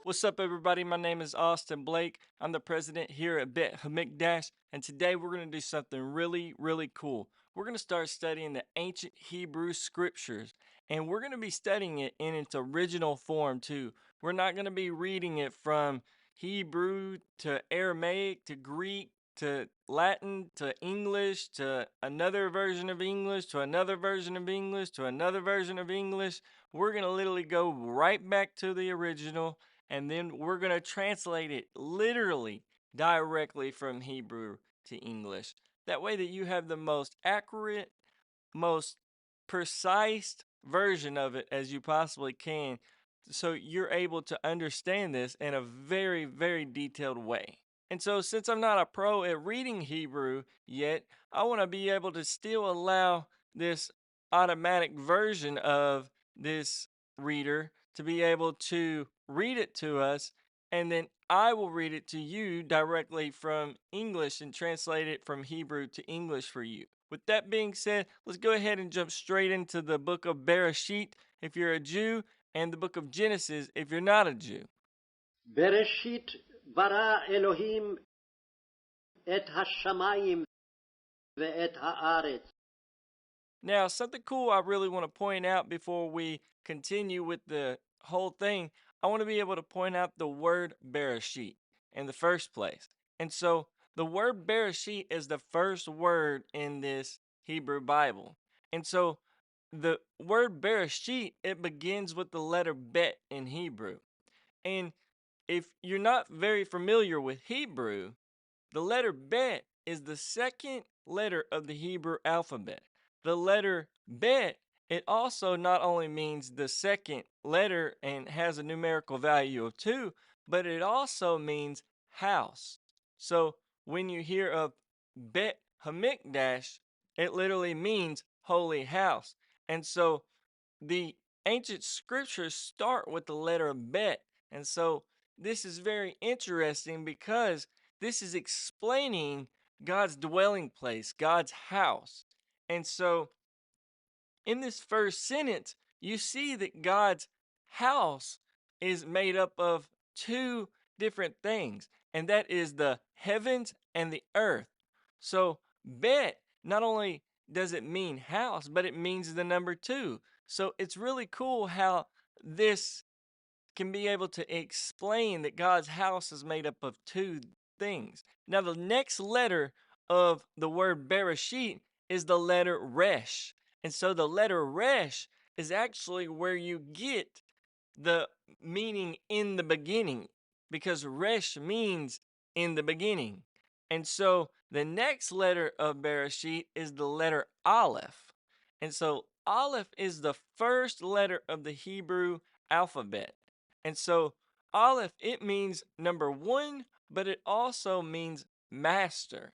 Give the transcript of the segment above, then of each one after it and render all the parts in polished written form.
What's up, everybody? My name is Austin Blake. I'm the president here at Beit Hamikdash, and today we're going to do something really, really cool. We're going to start studying the ancient Hebrew scriptures, and we're going to be studying it in its original form, too. We're not going to be reading it from Hebrew to Aramaic to Greek to Latin to English to another version of English to another version of English to another version of English. We're going to literally go right back to the original, and then we're going to translate it literally directly from Hebrew to English. That way that you have the most accurate, most precise version of it as you possibly can, so you're able to understand this in a very, very detailed way. And so, since I'm not a pro at reading Hebrew yet, I want to be able to still allow this automatic version of this reader to be able to read it to us, and then I will read it to you directly from English and translate it from Hebrew to English for you. With that being said, let's go ahead and jump straight into the book of Bereshit if you're a Jew, and the book of Genesis if you're not a Jew. בראשית ברא אלוהים את השמיים ואת הארץ. Now, something cool I really want to point out before we continue with the whole thing, I want to be able to point out the word Bereshit in the first place. And so, the word Bereshit is the first word in this Hebrew Bible. And so, the word Bereshit, it begins with the letter Bet in Hebrew. And if you're not very familiar with Hebrew, the letter Bet is the second letter of the Hebrew alphabet. The letter Bet, it also not only means the second letter and has a numerical value of 2, but it also means house. So when you hear of Bet Hamikdash, it literally means holy house. And so the ancient scriptures start with the letter Bet. And so this is very interesting because this is explaining God's dwelling place, God's house. And so in this first sentence, you see that God's house is made up of two different things, and that is the heavens and the earth. So, Bet not only does it mean house, but it means the number 2. So, it's really cool how this can be able to explain that God's house is made up of two things. Now, the next letter of the word Bereshit is the letter Resh. And so the letter Resh is actually where you get the meaning in the beginning, because Resh means in the beginning. And so the next letter of Bereshit is the letter Aleph. And so Aleph is the first letter of the Hebrew alphabet. And so Aleph, it means number 1, but it also means master.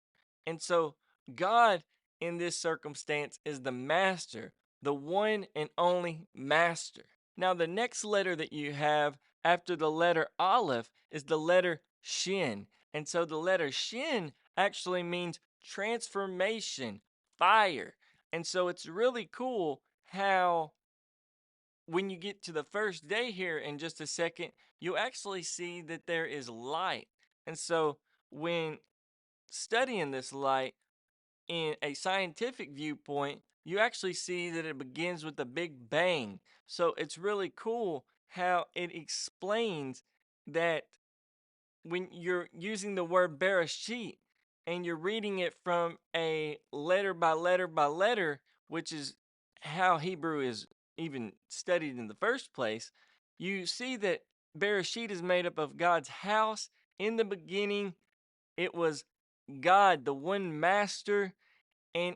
And so God in this circumstance is the master, the one and only master. Now, the next letter that you have after the letter Aleph is the letter Shin. And so the letter Shin actually means transformation, fire. And so it's really cool how when you get to the first day here in just a second, you'll actually see that there is light. And so when studying this light in a scientific viewpoint, you actually see that it begins with the Big Bang. So it's really cool how it explains that when you're using the word Bereshit and you're reading it from a letter by letter by letter, which is how Hebrew is even studied in the first place, you see that Bereshit is made up of God's house. In the beginning, it was God, the one master, and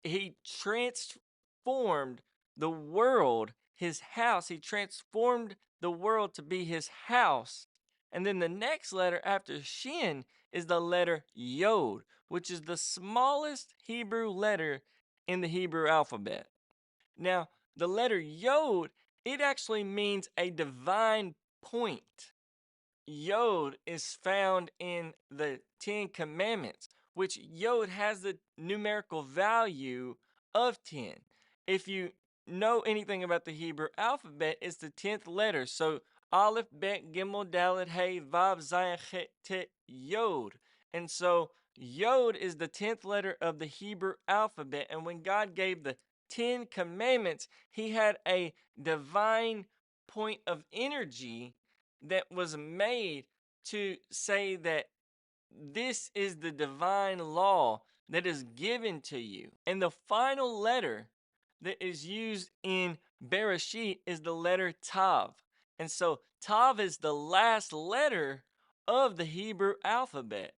he transformed the world, his house. He transformed the world to be his house. And then the next letter after Shin is the letter Yod, which is the smallest Hebrew letter in the Hebrew alphabet. Now, the letter Yod, it actually means a divine point. Yod is found in the Ten Commandments, which Yod has the numerical value of 10. If you know anything about the Hebrew alphabet, it's the 10th letter. So Aleph, Bet, Gimel, Dalet, Hey, Vav, Zayin, Chet, Tet, Yod. And so Yod is the 10th letter of the Hebrew alphabet. And when God gave the 10 commandments, he had a divine point of energy that was made to say that this is the divine law that is given to you. And the final letter that is used in Bereshit is the letter Tav. And so Tav is the last letter of the Hebrew alphabet.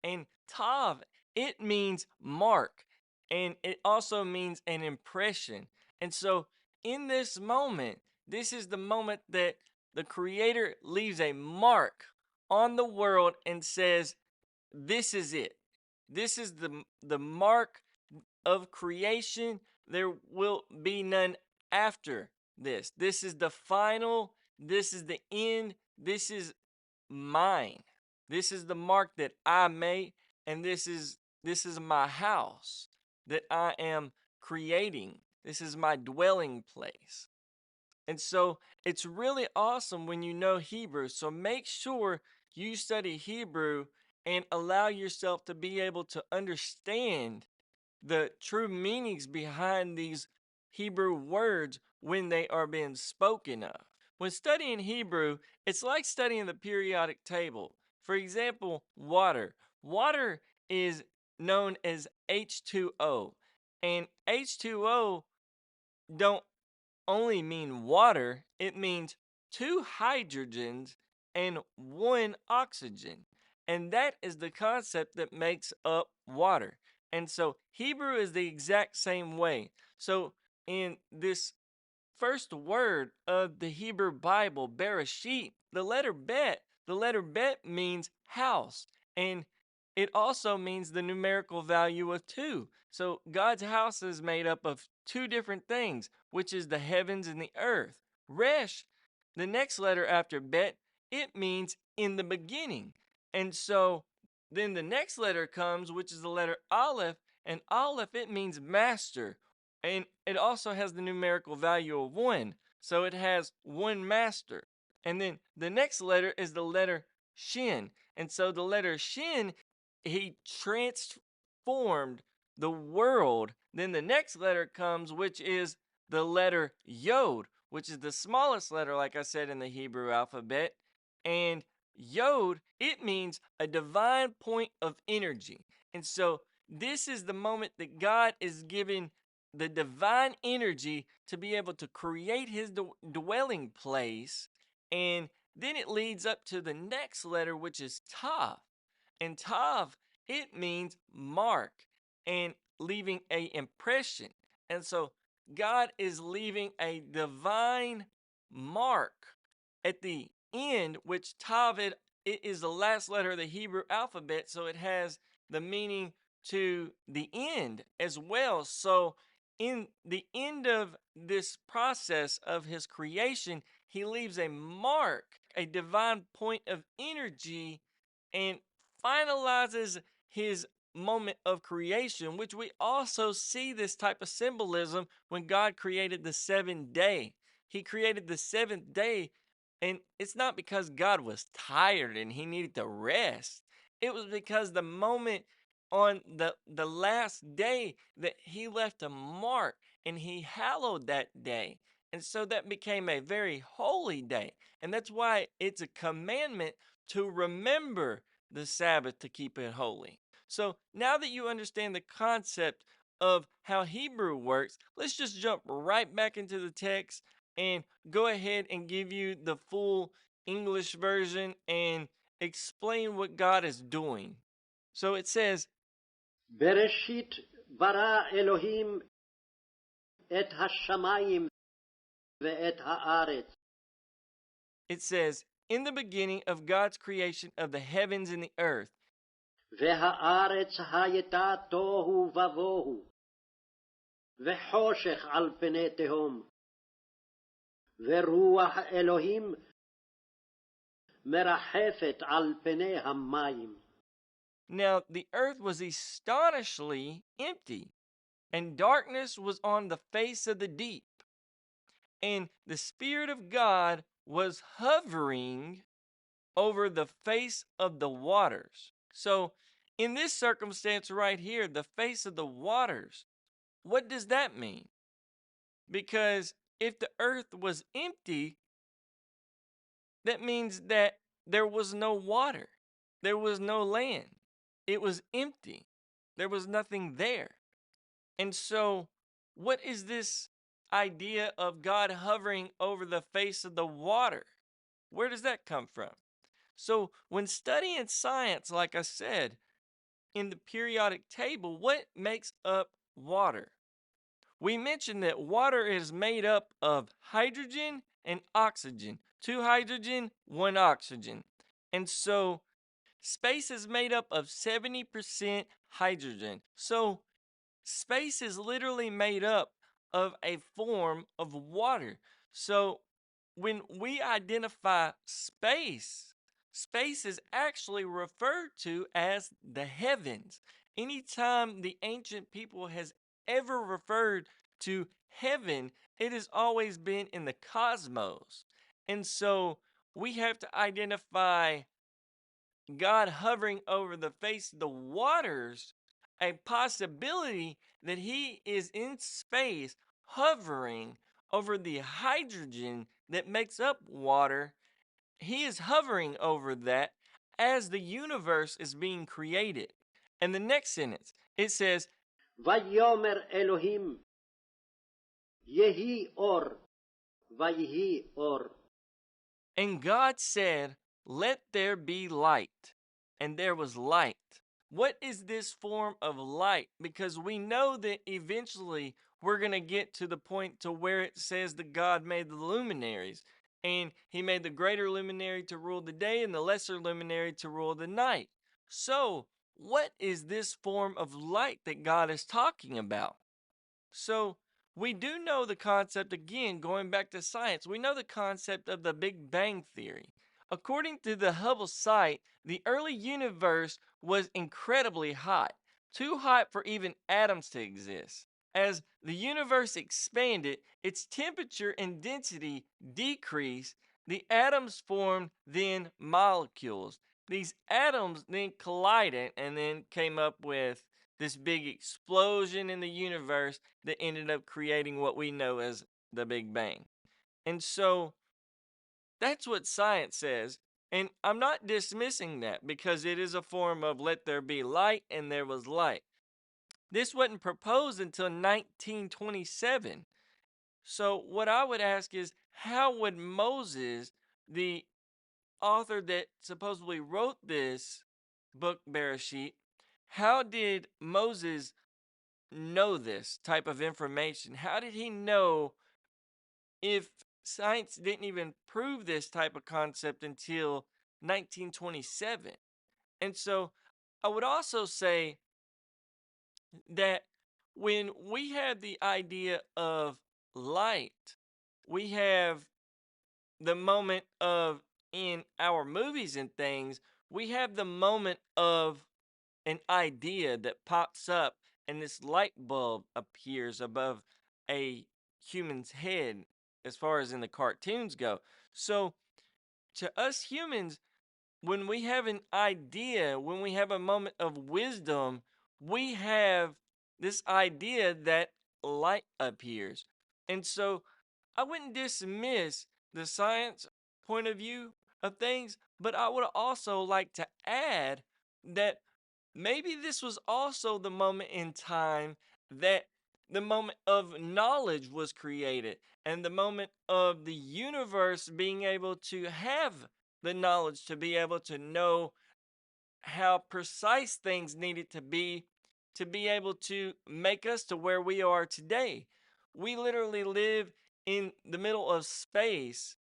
And Tav, it means mark. And it also means an impression. And so in this moment, this is the moment that the Creator leaves a mark on the world and says, this is it. This is the mark of creation. There will be none after this. This is the final. This is the end. This is mine. This is the mark that I made, and this is my house that I am creating. This is my dwelling place. And so it's really awesome when you know Hebrew. So make sure you study Hebrew and allow yourself to be able to understand the true meanings behind these Hebrew words when they are being spoken of. When studying Hebrew, it's like studying the periodic table. For example, water. Water is known as H2O, and H2O don't only mean water, it means two hydrogens and one oxygen. And that is the concept that makes up water. And so Hebrew is the exact same way. So in this first word of the Hebrew Bible, Bereshit, the letter Bet means house. And it also means the numerical value of 2. So God's house is made up of two different things, which is the heavens and the earth. Resh, the next letter after Bet, it means in the beginning. And so then the next letter comes, which is the letter Aleph, and Aleph, it means master. And it also has the numerical value of 1. So it has one master. And then the next letter is the letter Shin. And so the letter Shin, he transformed the world. Then the next letter comes, which is the letter Yod, which is the smallest letter, like I said, in the Hebrew alphabet. And Yod, it means a divine point of energy. And so this is the moment that God is giving the divine energy to be able to create his dwelling place. And then it leads up to the next letter, which is Tav. And Tav, it means mark and leaving a impression. And so God is leaving a divine mark at the end, which Tav, it is the last letter of the Hebrew alphabet, so it has the meaning to the end as well. So in the end of this process of his creation, he leaves a mark, a divine point of energy, and finalizes his moment of creation, which we also see this type of symbolism when God created the seventh day. He created the seventh day, and it's not because God was tired and he needed to rest. It was because the moment on the last day that he left a mark and he hallowed that day. And so that became a very holy day. And that's why it's a commandment to remember the Sabbath to keep it holy. So now that you understand the concept of how Hebrew works, let's just jump right back into the text and go ahead and give you the full English version and explain what God is doing. So it says, בראשית ברא אלוהים את השמיים ואת הארץ. it says, in the beginning of God's creation of the heavens and the earth, והארץ הייתה תוהו ובוהו, וחושך על פני תהום, ורוח אלוהים מרחפת על פני המים. Now the earth was astonishingly empty, and darkness was on the face of the deep, and the Spirit of God was hovering over the face of the waters. So, in this circumstance right here, the face of the waters, what does that mean? Because if the earth was empty, that means that there was no water, there was no land, it was empty, there was nothing there. And so, what is this idea of God hovering over the face of the water? Where does that come from? So, when studying science, like I said, in the periodic table, what makes up water? We mentioned that water is made up of hydrogen and oxygen. Two hydrogen, one oxygen. And so space is made up of 70% hydrogen. So space is literally made up of a form of water. So when we identify space, space is actually referred to as the heavens. Anytime the ancient people has ever referred to heaven, it has always been in the cosmos. And so we have to identify God hovering over the face of the waters, a possibility that he is in space hovering over the hydrogen that makes up water. He is hovering over that as the universe is being created. And the next sentence, it says, Vayomer Elohim, Yehi Or, Vayihi Or. and God said, "Let there be light." And there was light. What is this form of light? Because we know that eventually we're going to get to the point to where it says that God made the luminaries. And he made the greater luminary to rule the day and the lesser luminary to rule the night. So, what is this form of light that God is talking about? So we do know the concept, again, going back to science, we know the concept of the Big Bang Theory. According to the Hubble site, the early universe was incredibly hot, too hot for even atoms to exist. As the universe expanded, its temperature and density decreased, the atoms formed then molecules. These atoms then collided and then came up with this big explosion in the universe that ended up creating what we know as the Big Bang. And so that's what science says. And I'm not dismissing that because it is a form of let there be light and there was light. This wasn't proposed until 1927. So what I would ask is how would Moses, the author that supposedly wrote this book Bereshit, how did Moses know this type of information? How did he know if science didn't even prove this type of concept until 1927? And so I would also say that when we have the idea of light, we have the moment of in our movies and things, we have the moment of an idea that pops up and this light bulb appears above a human's head as far as in the cartoons go. So to us humans, when we have an idea, when we have a moment of wisdom, we have this idea that light appears. And so I wouldn't dismiss the science point of view of things, but I would also like to add that maybe this was also the moment in time that the moment of knowledge was created and the moment of the universe being able to have the knowledge to be able to know how precise things needed to be able to make us to where we are today. We literally live in the middle of space,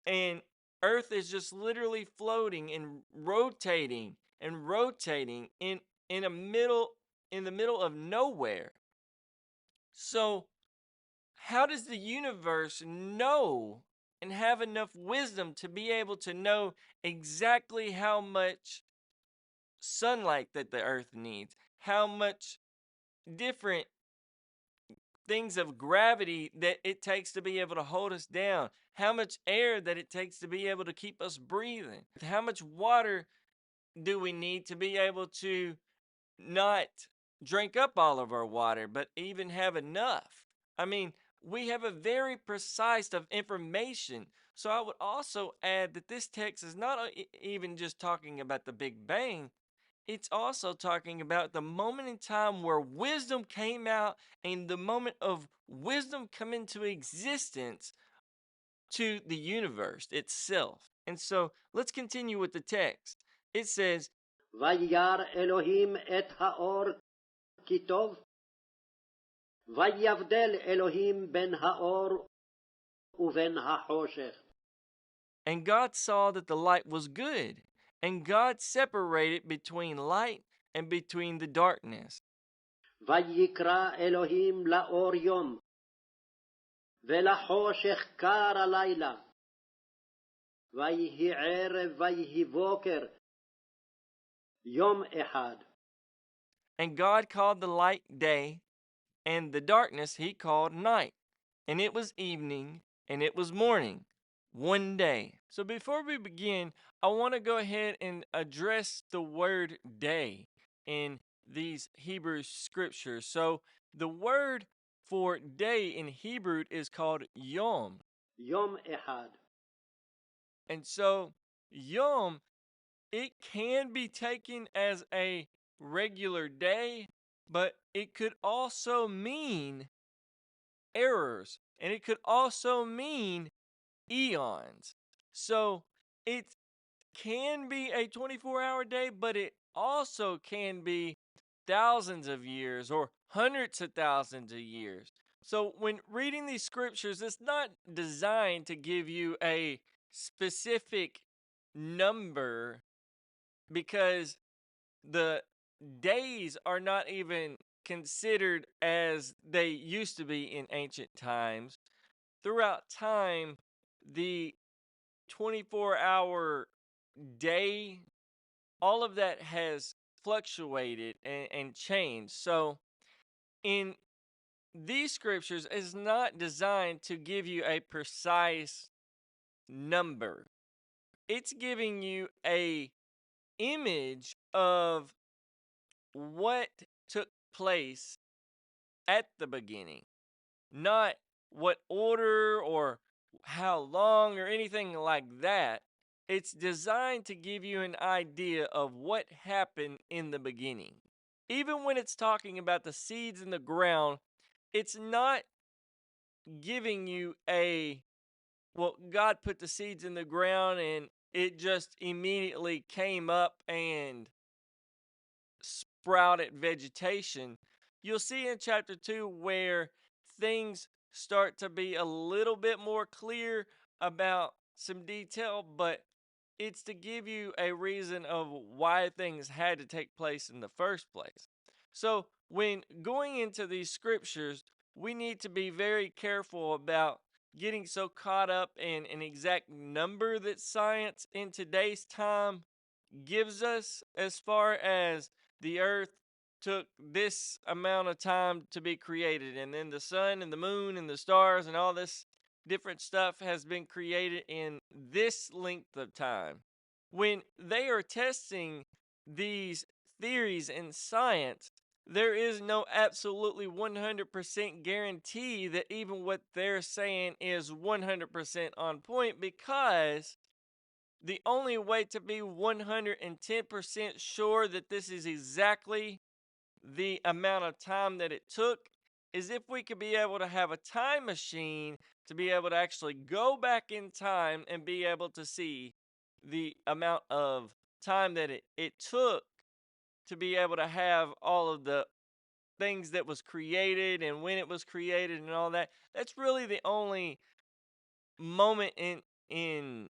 and earth is just literally floating and rotating in a middle in the middle of nowhere. So how does the universe know and have enough wisdom to be able to know exactly how much sunlight that the earth needs, how much different things of gravity that it takes to be able to hold us down, how much air that it takes to be able to keep us breathing, how much water do we need to be able to not drink up all of our water, but even have enough. I mean, we have a very precise of information. So I would also add that this text is not even just talking about the Big Bang. It's also talking about the moment in time where wisdom came out and the moment of wisdom come into existence to the universe itself. And so let's continue with the text. It says, וירא אלוהים את האור כי טוב, ויבדל אלוהים בין האור ובין החושך. and God saw that the light was good, and God separated between light and between the darkness. ויקרא אלוהים לאור יום, ולחושך קר הלילה. ויהי ערב ויהי בוקר, יום אחד. And God called the light day, and the darkness he called night. And it was evening, and it was morning, one day. So before we begin, I want to go ahead and address the word day in these Hebrew scriptures. So the word for day in Hebrew is called yom. יום אחד. And so yom, it can be taken as a regular day, but it could also mean errors, and it could also mean eons. So it can be a 24-hour day, but it also can be thousands of years or hundreds of thousands of years. So when reading these scriptures, it's not designed to give you a specific number, because the days are not even considered as they used to be in ancient times. Throughout time, the 24-hour day, all of that has fluctuated and changed. So in these scriptures, is not designed to give you a precise number. It's giving you a image of what took place at the beginning, not what order or how long or anything like that. It's designed to give you an idea of what happened in the beginning. Even when it's talking about the seeds in the ground, it's not giving you well, God put the seeds in the ground and it just immediately came up and sprouted vegetation. You'll see in chapter 2 where things start to be a little bit more clear about some detail, but it's to give you a reason of why things had to take place in the first place. So, when going into these scriptures, we need to be very careful about getting so caught up in an exact number that science in today's time gives us, as far as the earth took this amount of time to be created, and then the sun and the moon and the stars and all this different stuff has been created in this length of time. When they are testing these theories in science, there is no absolutely 100% guarantee that even what they're saying is 100% on point, because the only way to be 110% sure that this is exactly the amount of time that it took is if we could be able to have a time machine to be able to actually go back in time and be able to see the amount of time that it took to be able to have all of the things that was created and when it was created and all that. That's really the only moment in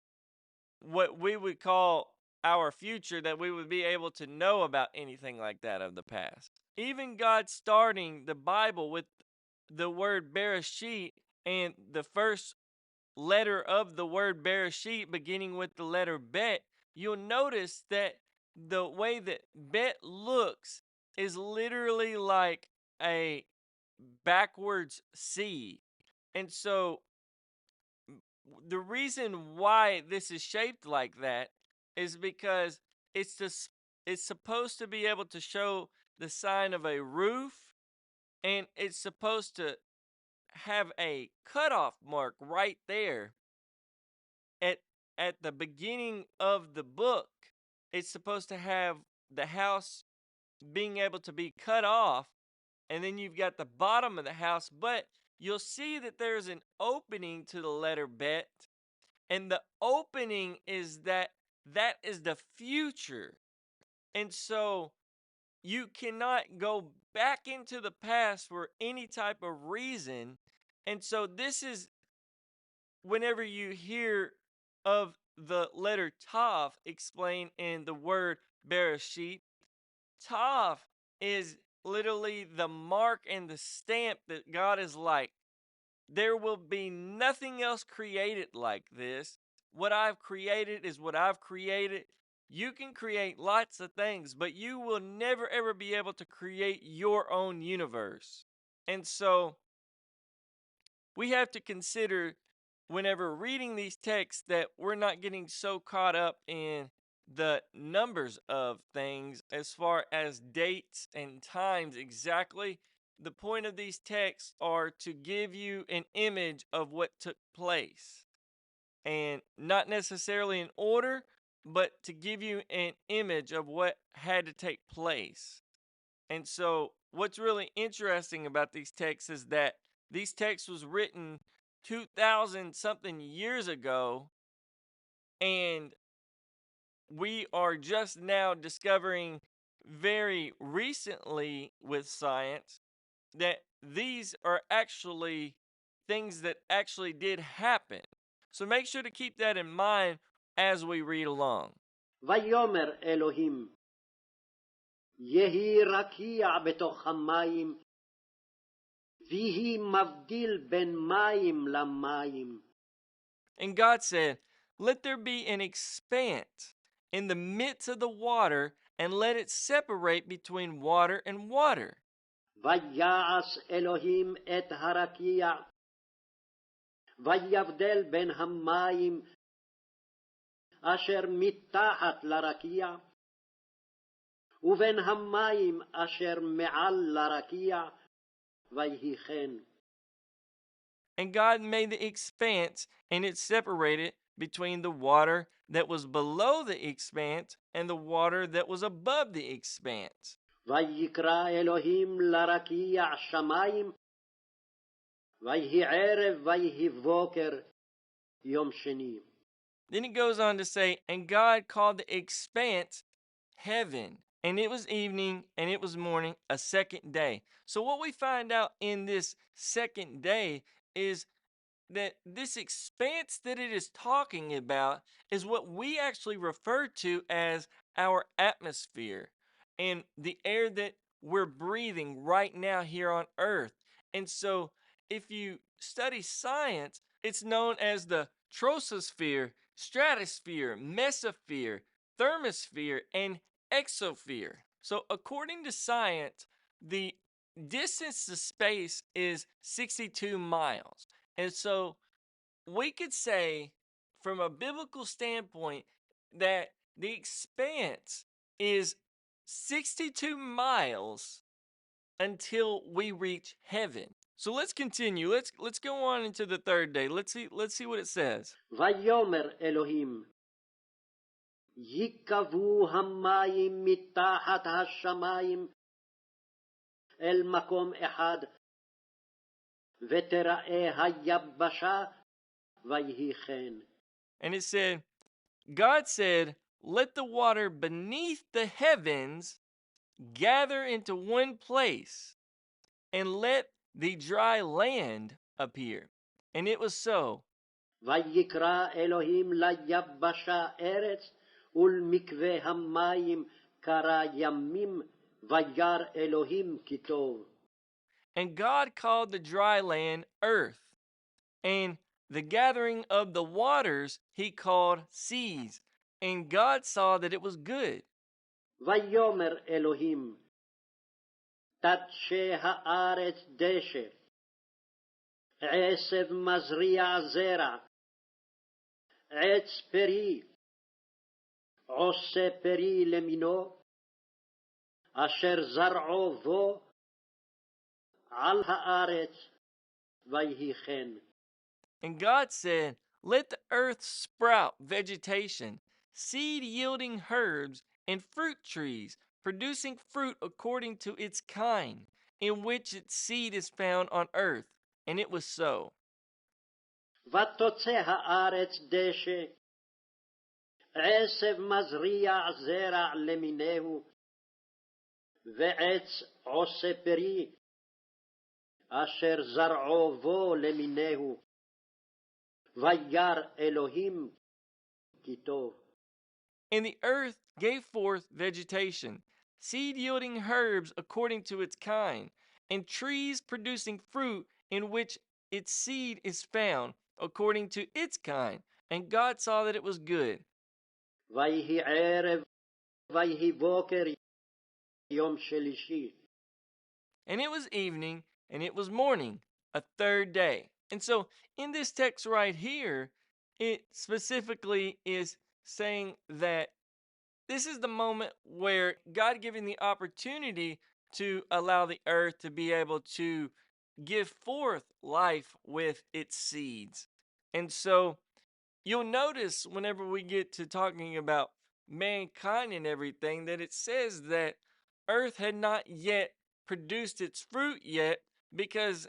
what we would call our future that we would be able to know about anything like that of the past. Even God starting the Bible with the word Bereshit, and the first letter of the word Bereshit beginning with the letter Bet, you'll notice that the way that Bet looks is literally like a backwards C. And so the reason why this is shaped like that is because it's just it's supposed to be able to show the sign of a roof, and it's supposed to have a cutoff mark right there at the beginning of the book. It's supposed to have the house being able to be cut off, and then you've got the bottom of the house, but you'll see that there's an opening to the letter Bet, and the opening is that is the future. And so you cannot go back into the past for any type of reason. And so this is whenever you hear of the letter Tav explained in the word Bereshit, Tav is literally the mark and the stamp that God is like, there will be nothing else created like this. What I've created is what I've created. You can create lots of things, but you will never ever be able to create your own universe. And so we have to consider whenever reading these texts that we're not getting so caught up in the numbers of things as far as dates and times exactly. The point of these texts are to give you an image of what took place, and not necessarily in order, but to give you an image of what had to take place. And so what's really interesting about these texts is that these texts was written 2000 something years ago, and we are just now discovering very recently with science that these are actually things that actually did happen. So make sure to keep that in mind as we read along. ויאמר אלוהים, יהי רקיע בתוך המים, ויהי מבדיל בין מים למים. And God said, "Let there be an expanse in the midst of the water, and let it separate between water and water." ויעש אלוהים את הרקיע, ויבדל בין המים אשר מתחת לרקיע, ובין המים אשר מעל לרקיע, ויהי כן. And God made the expanse, and it separated between the water that was below the expanse and the water that was above the expanse. ויקרא אלוהים לרקיע שמים, ויהי ערב ויהי בוקר יום שני. Then it goes on to say, "And God called the expanse heaven. And it was evening, and it was morning, a second day." So what we find out in this second day is that this expanse that it is talking about is what we actually refer to as our atmosphere and the air that we're breathing right now here on earth. And so if you study science, it's known as the troposphere, stratosphere, mesosphere, thermosphere, and exosphere. So according to science, the distance to space is 62 miles. And so we could say, from a biblical standpoint, that the expanse is 62 miles until we reach heaven. So let's continue. Let's go on into the third day. Let's see what it says. ויאמר אלוהים, ייקבעו המים מתחת השמים אל מקום אחד, ותראה היבשה, ויהי כן. And it said, God said, "Let the water beneath the heavens gather into one place, and let the dry land appear." And it was so. ויקרא אלוהים ליבשה ארץ, ולמקווה המים קרא ימים, וירא אלוהים כי טוב. And God called the dry land earth, and the gathering of the waters he called seas. And God saw that it was good. ויאמר אלוהים, תדשה הארץ דשא, עשב מזריע זרע, עץ פרי, עושה פרי למינו, אשר זרעו בו על הארץ, ויהי כן. And God said, let the earth sprout vegetation, seed yielding herbs, and fruit trees, producing fruit according to its kind, in which its seed is found on earth. And it was so. ותוצא הארץ דשא, עשב מזריע זרע למיניהו, ועץ עושה פרי, אשר זרעו בו למיניהו, וירא אלוהים כי טוב. And the earth gave forth vegetation, seed yielding herbs according to its kind, and trees producing fruit in which its seed is found according to its kind. And God saw that it was good. ויהי ערב, ויהי בוקר, יום שלישי. And it was evening, and it was morning, a third day. And so, in this text right here, it specifically is saying that this is the moment where God giving the opportunity to allow the earth to be able to give forth life with its seeds. And so, you'll notice whenever we get to talking about mankind and everything that it says that earth had not yet produced its fruit yet because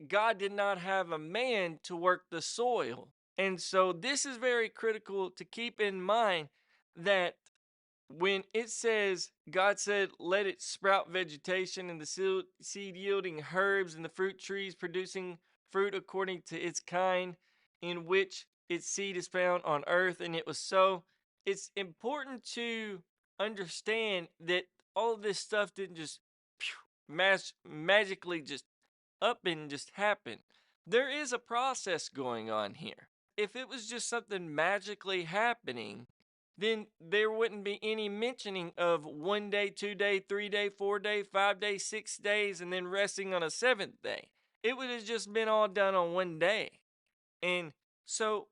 God did not have a man to work the soil. And so this is very critical to keep in mind that when it says God said, let it sprout vegetation and the seed yielding herbs and the fruit trees producing fruit according to its kind, in which its seed is found on earth, and it was so. It's important to understand that all of this stuff didn't just magically just up and just happen. There is a process going on here. If it was just something magically happening, then there wouldn't be any mentioning of 1 day, 2 day, 3 day, 4 day, 5 day, 6 days, and then resting on a seventh day. It would have just been all done on one day. And so,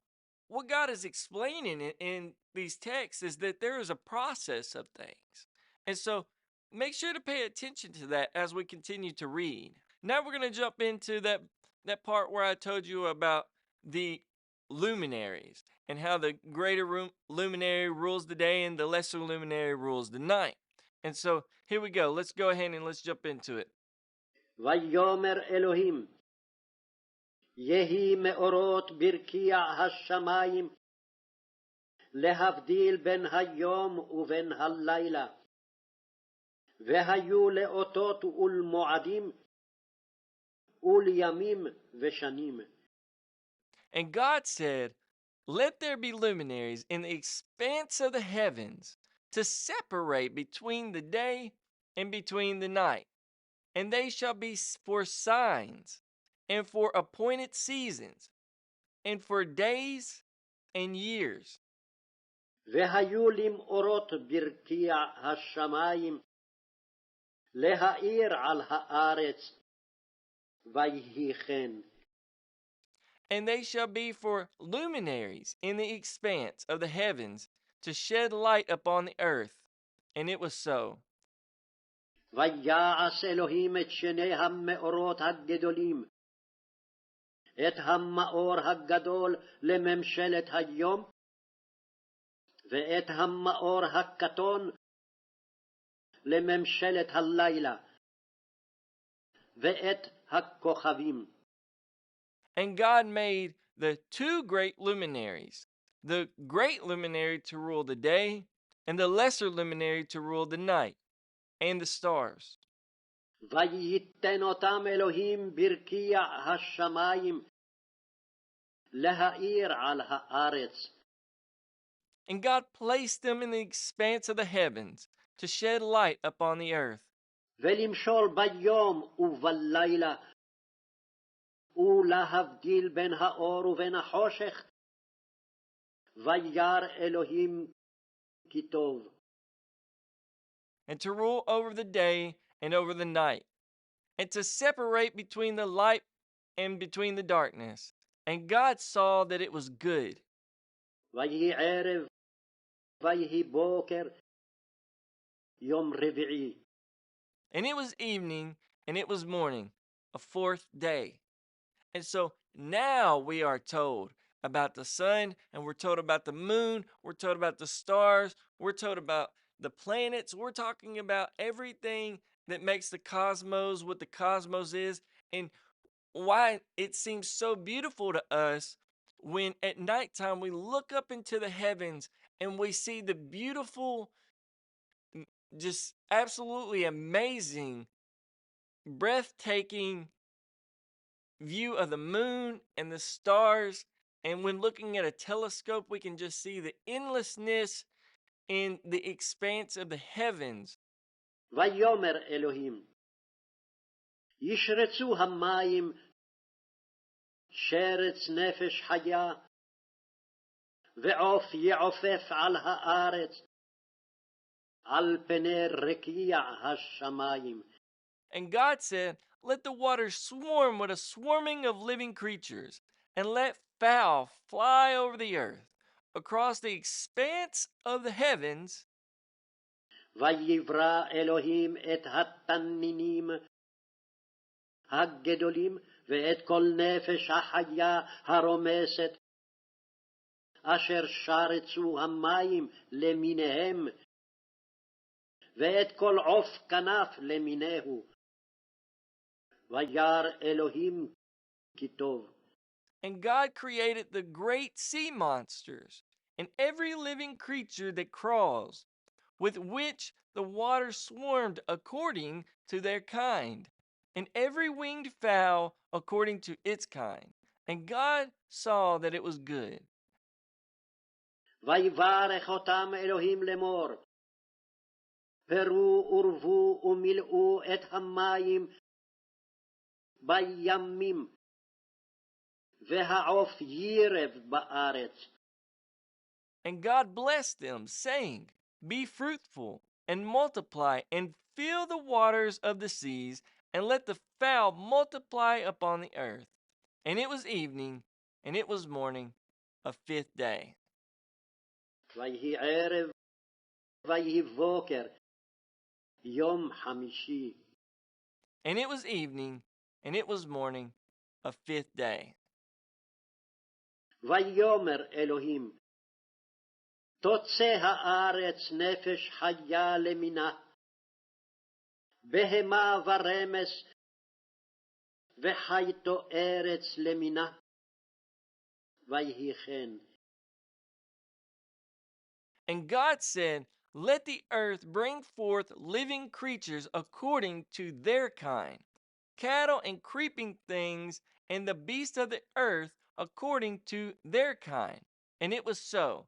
what God is explaining in these texts is that there is a process of things. And so, make sure to pay attention to that as we continue to read. Now we're going to jump into that part where I told you about the luminaries and how the greater luminary rules the day and the lesser luminary rules the night. And so here we go. Let's go ahead and let's jump into it. ויאמר אלוהים, יהי מאורות ברקיע השמיים, להבדיל בין היום ובין הלילה, והיו לאותות ולמועדים, ולימים ושנים. And God said, let there be luminaries in the expanse of the heavens to separate between the day and between the night. And they shall be for signs and for appointed seasons and for days and years. והיו למאורות ברקיע השמיים, להאיר על הארץ, ויהי כן. And they shall be for luminaries in the expanse of the heavens to shed light upon the earth. And it was so. ויעש אלוהים את שני המאורות הגדולים, את המאור הגדול לממשלת היום, ואת המאור הקטון לממשלת הלילה, ואת הכוכבים. And God made the two great luminaries, the great luminary to rule the day, and the lesser luminary to rule the night, and the stars. וייתן אותם אלוהים ברקיע השמיים, להאיר על הארץ. And God placed them in the expanse of the heavens to shed light upon the earth. ולמשול ביום ובלילה, ולהבדיל בין האור ובין החושך, וירא אלוהים כי טוב. and to rule over the day and over the night, and to separate between the light and between the darkness. And God saw that it was good. ויהי ערב, ויהי בוקר, יום רביעי. And it was evening, and it was morning, a fourth day. And so now we are told about the sun, and we're told about the moon, we're told about the stars, we're told about the planets, we're talking about everything that makes the cosmos what the cosmos is, and why it seems so beautiful to us when at nighttime we look up into the heavens and we see the beautiful, just absolutely amazing, breathtaking view of the moon and the stars. And when looking at a telescope, we can just see the endlessness in the expanse of the heavens. ויאמר אלוהים, ישרצו המים שרץ נפש חיה, ועוף יעופף על הארץ, על פני רקיע השמיים. And God said, "Let the waters swarm with a swarming of living creatures, and let fowl fly over the earth, across the expanse of the heavens." ויברא אלוהים את התנינים הגדולים ואת כל נפש החיה הרומסת, אשר שרצו המים למיניהם, ואת כל עוף כנף למיניהו. וירא אלוהים כי טוב. And God created the great sea monsters and every living creature that crawls, with which the water swarmed according to their kind, and every winged fowl according to its kind. And God saw that it was good. ויברך אותם אלוהים לאמור, פרו ורבו ומילאו את המים בימים, והעוף יירב בארץ. And God blessed them, saying, "Be fruitful, and multiply, and fill the waters of the seas, and let the fowl multiply upon the earth." And it was evening, and it was morning, a fifth day. ויהי ערב, ויהי בוקר, יום חמישי. And it was evening, and it was morning, a fifth day. ויאמר אלוהים, תוצא הארץ נפש חיה למינה, בהמה ורמס, וחי תוארץ למינה. ויהי כן. And God said, "Let the earth bring forth living creatures according to their kind, cattle and creeping things, and the beasts of the earth according to their kind." And it was so.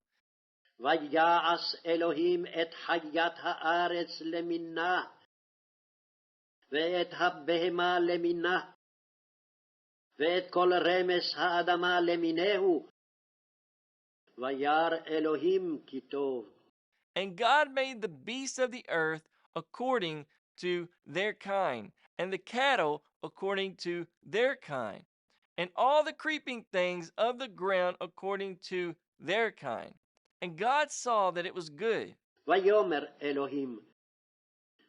ויעש אלוהים את חיית הארץ למינה, ואת הבהמה למינה, ואת כל רמס האדמה למינהו. וירא אלוהים כי טוב. And God made the beasts of the earth according to their kind, and the cattle according to their kind, and all the creeping things of the ground according to their kind. And God saw that it was good. ויאמר אלוהים,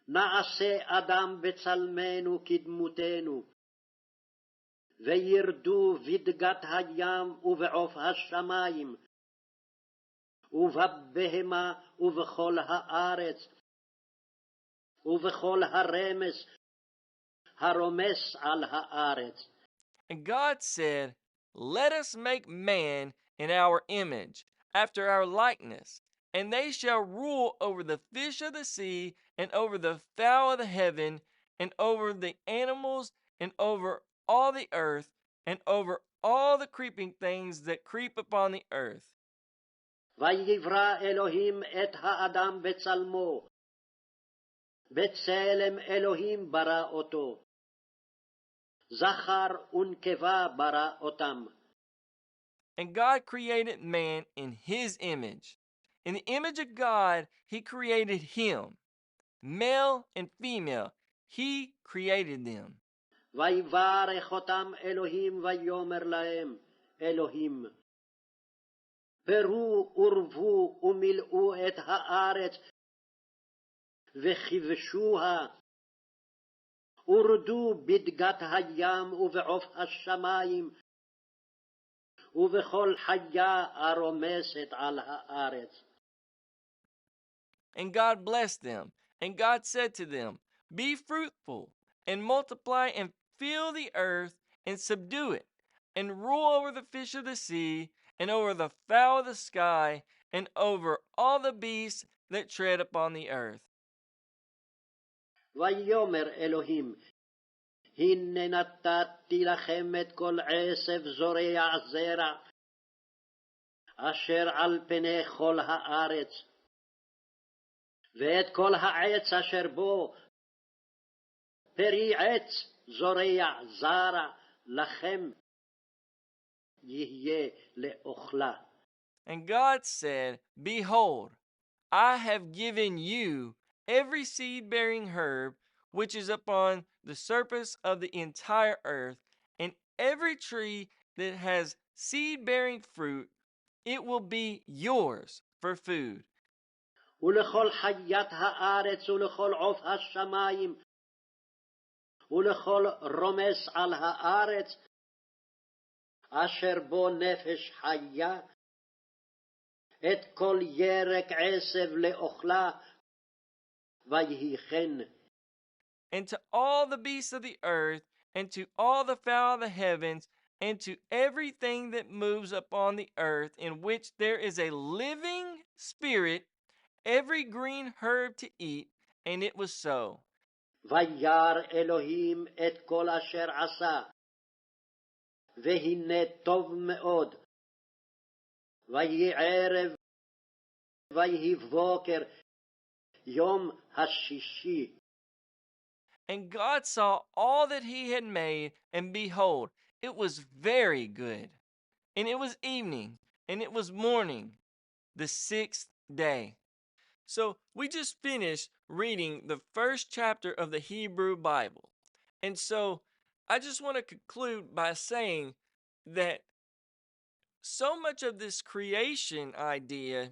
נעשה אדם בצלמנו כדמותנו, וירדו בדגת הים ובעוף השמיים, ובבהמה ובכל הארץ, ובכל הרמס הרומס על הארץ. And God said, "Let us make man in our image, after our likeness, and they shall rule over the fish of the sea, and over the fowl of the heaven, and over the animals, and over all the earth, and over all the creeping things that creep upon the earth." ויברא אלוהים את האדם בצלמו, בצלם אלוהים ברא אותו, זכר ונקבה ברא אותם. And God created man in his image. In the image of God, he created him. Male and female, he created them. ויברך אותם אלוהים ויאמר להם אלוהים פרו ורבו ומילאו את הארץ וכבשוה ורדו בדגת הים ובעוף השמים ובכל חיה הרומסת על הארץ. And God blessed them. And God said to them, be fruitful and multiply and fill the earth and subdue it and rule over the fish of the sea and over the fowl of the sky and over all the beasts that tread upon the earth. ויאמר אלוהים הנה נתתי לכם את כל עשב זורע זרע אשר על פני כל הארץ ואת כל העץ אשר בו פרי עץ זורע זרע לכם יהיה לאוכלה. And God said, behold, I have given you every seed-bearing herb which is upon the surface of the entire earth, and every tree that has seed-bearing fruit, it will be yours for food. ולכל חיית הארץ ולכל עוף השמים ולכל רומס על הארץ אשר בו נפש חיה את כל ירק עשב לאוכלה ויהי כן. And to all the beasts of the earth, and to all the fowl of the heavens, and to everything that moves upon the earth, in which there is a living spirit, every green herb to eat, and it was so. וירא אלוהים את כל אשר עשה והנה טוב מאוד ויהי ערב ויהי בוקר יום השישי. And God saw all that he had made, and behold, it was very good. And it was evening, and it was morning, the sixth day. So we just finished reading the first chapter of the Hebrew Bible. And so I just want to conclude by saying that so much of this creation idea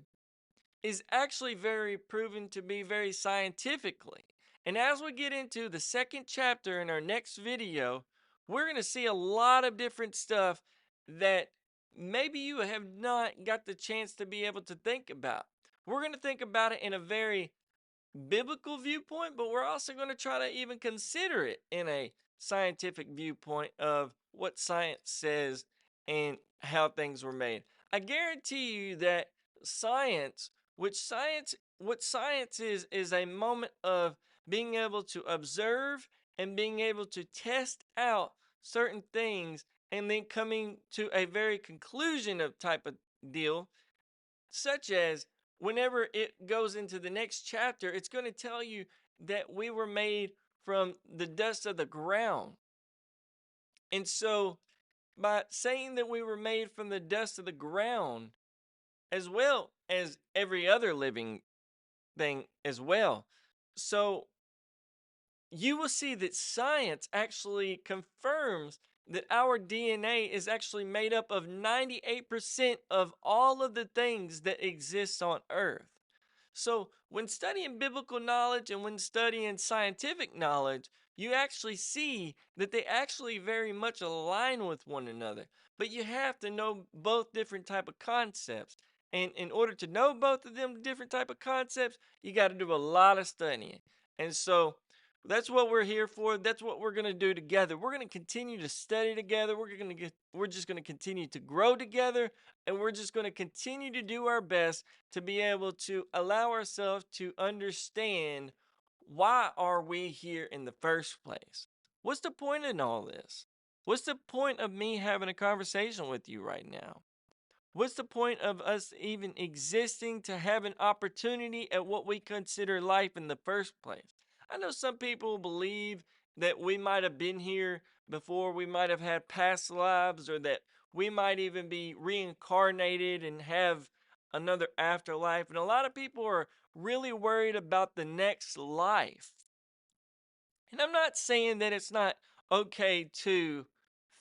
is actually very proven to be very scientifically. And as we get into the second chapter in our next video, we're going to see a lot of different stuff that maybe you have not got the chance to be able to think about. We're going to think about it in a very biblical viewpoint, but we're also going to try to even consider it in a scientific viewpoint of what science says and how things were made. I guarantee you that what science is a moment of being able to observe and being able to test out certain things and then coming to a very conclusion of type of deal, such as whenever it goes into the next chapter, it's going to tell you that we were made from the dust of the ground. And so by saying that we were made from the dust of the ground, as well as every other living thing as well, so you will see that science actually confirms that our DNA is actually made up of 98% of all of the things that exist on Earth. So when studying biblical knowledge and when studying scientific knowledge, you actually see that they actually very much align with one another. But you have to know both different type of concepts. And in order to know both of them different type of concepts, you got to do a lot of studying. And so that's what we're here for. That's what we're going to do together. We're going to continue to study together. We're just going to continue to grow together, and we're just going to continue to do our best to be able to allow ourselves to understand why are we here in the first place? What's the point in all this? What's the point of me having a conversation with you right now? What's the point of us even existing to have an opportunity at what we consider life in the first place? I know some people believe that we might have been here before, we might have had past lives, or that we might even be reincarnated and have another afterlife. And a lot of people are really worried about the next life. And I'm not saying that it's not okay to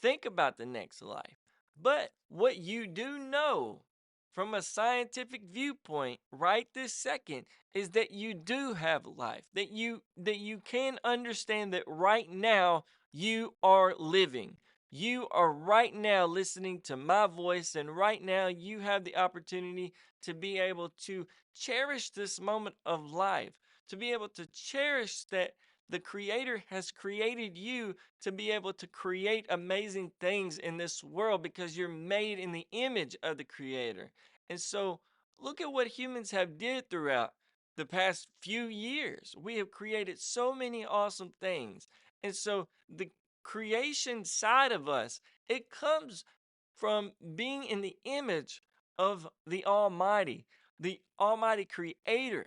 think about the next life, but what you do know from a scientific viewpoint right this second is that you do have life, that you can understand that right now you are living. You are right now listening to my voice, and right now you have the opportunity to be able to cherish this moment of life, to be able to cherish that the Creator has created you to be able to create amazing things in this world because you're made in the image of the Creator. And so, look at what humans have did throughout the past few years. We have created so many awesome things. And so, the creation side of us, it comes from being in the image of the Almighty Creator.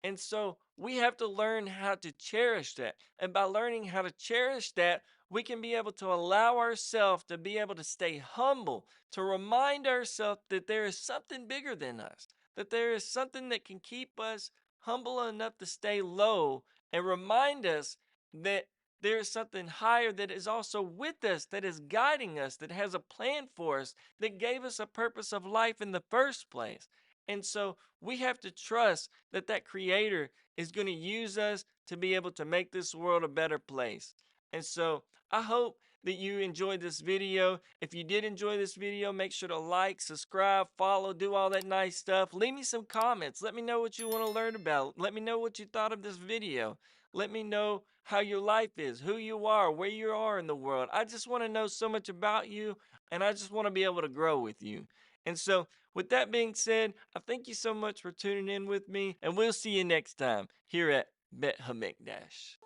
And so we have to learn how to cherish that. And by learning how to cherish that, we can be able to allow ourselves to be able to stay humble, to remind ourselves that there is something bigger than us, that there is something that can keep us humble enough to stay low, and remind us that there is something higher that is also with us, that is guiding us, that has a plan for us, that gave us a purpose of life in the first place. And so we have to trust that that Creator is going to use us to be able to make this world a better place. And so I hope that you enjoyed this video. If you did enjoy this video, make sure to like, subscribe, follow, do all that nice stuff. Leave me some comments. Let me know what you want to learn about. Let me know what you thought of this video. Let me know how your life is, who you are, where you are in the world. I just want to know so much about you, and I just want to be able to grow with you. And so, with that being said, I thank you so much for tuning in with me, and we'll see you next time here at Beit Hamikdash.